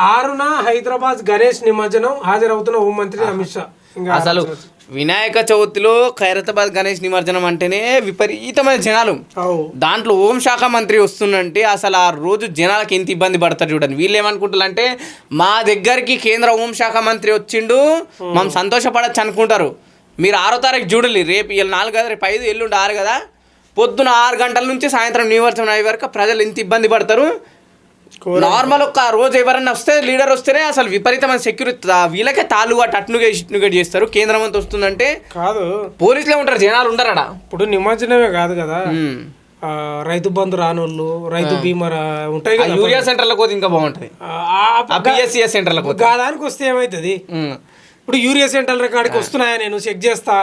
6న హైదరాబాద్ గణేష్ నిమజ్జనం హాజరవుతున్న హోంమంత్రి అమిత్ షా. అసలు వినాయక చవితిలో ఖైరతాబాద్ గణేష్ నిమజ్జనం అంటేనే విపరీతమైన జనాలు. దాంట్లో హోంశాఖ మంత్రి వస్తుందంటే అసలు ఆ రోజు జనాలకు ఎంత ఇబ్బంది పడతారు చూడండి. వీళ్ళు ఏమనుకుంటారు అంటే మా దగ్గరికి కేంద్ర హోంశాఖ మంత్రి వచ్చిండు మనం సంతోషపడచ్చు అనుకుంటారు. మీరు 6వ తారీఖు చూడాలి. రేపు 4 కదా, రేపు 5, ఎల్లుండి 6 కదా. పొద్దున 6 గంటల నుంచి సాయంత్రం నిమజ్జనం అయ్యే వరకు ప్రజలు ఎంత ఇబ్బంది పడతారు. నార్మల్ ఒక రోజు ఎవరన్నా వస్తే లీడర్ వస్తేనే అసలు విపరీతమైన సెక్యూరిటీ వీళ్ళకే తాలుగా అట్నుగేట్ చేస్తారు. కేంద్రం అంతా వస్తుందంటే కాదు, పోలీసులే ఉంటారు, జనాలు ఉంటారు అక్కడ. ఇప్పుడు నిమజ్జనమే కాదు కదా, రైతు బంధు రానోళ్ళు, రైతు బీమా ఉంటాయి కదా. యూరియా సెంటర్లకు పోతే ఇంకా బాగుంటుంది. పిఎస్సిఎస్ సెంటర్లకు దానికి వస్తే ఏమవుతుంది, ఇప్పుడు యూరియా సెంటర్ల కాడికి వస్తున్నాయా, నేను చెక్ చేస్తా,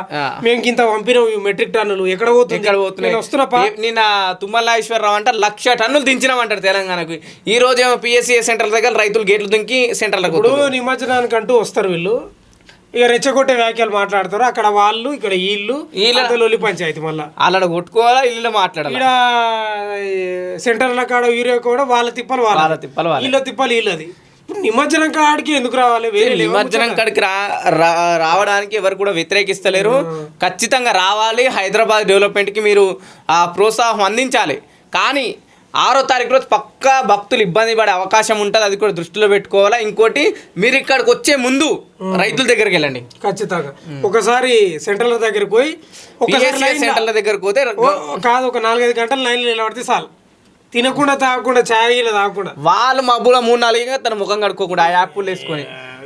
మేము ఇంత పంపిన మెట్రిక్ టన్నులు ఎక్కడ పోతున్నాయి వస్తున్నా. నిన్న తుమ్మల నాగేశ్వరరావు అంటే 1,00,000 టన్నులు దించినామంటారు తెలంగాణకు. ఈ రోజు ఏమో పిఎస్సిఎస్ సెంటర్ దగ్గర రైతులు గేట్లు దింకి సెంటర్లకు. ఇప్పుడు నిమజ్జనానికి అంటూ వస్తారు వీళ్ళు, ఇక రెచ్చగొట్టే వ్యాఖ్యలు మాట్లాడతారు. అక్కడ వాళ్ళు, ఇక్కడ వీళ్ళు పంచాయతీ మళ్ళీ అలా కొట్టుకోవాలా, ఇల్లు మాట్లాడాలి. ఇక్కడ సెంటర్ల కాడ యూరియా కూడా వాళ్ళ తిప్పలు వీళ్ళ తిప్పలు వీళ్ళది. నిమజ్జనం కాడికి ఎందుకు రావాలి? నిమజ్జనం కాడికి రావడానికి ఎవరు కూడా వ్యతిరేకిస్తలేరు. ఖచ్చితంగా రావాలి. హైదరాబాద్ డెవలప్మెంట్కి మీరు ఆ ప్రోత్సాహం అందించాలి. కానీ 6వ తారీఖు రోజు పక్కా భక్తులు ఇబ్బంది పడే అవకాశం ఉంటుంది. అది కూడా దృష్టిలో పెట్టుకోవాలా. ఇంకోటి, మీరు ఇక్కడికి వచ్చే ముందు రైతుల దగ్గరికి వెళ్ళండి. ఖచ్చితంగా ఒకసారి సెంటర్ల దగ్గరికి పోయి, సెంటర్ల దగ్గరకు పోతే కాదు, ఒక 4-5 గంటలు లైన్లో నిలబడితే చాలు. తినకుండా తాగకుండా, ఛాయలు తాగకుండా, వాళ్ళు మబ్బులో 3-4 తన ముఖం కడుక్కోకుండా ఆ యాప్లు వేసుకొని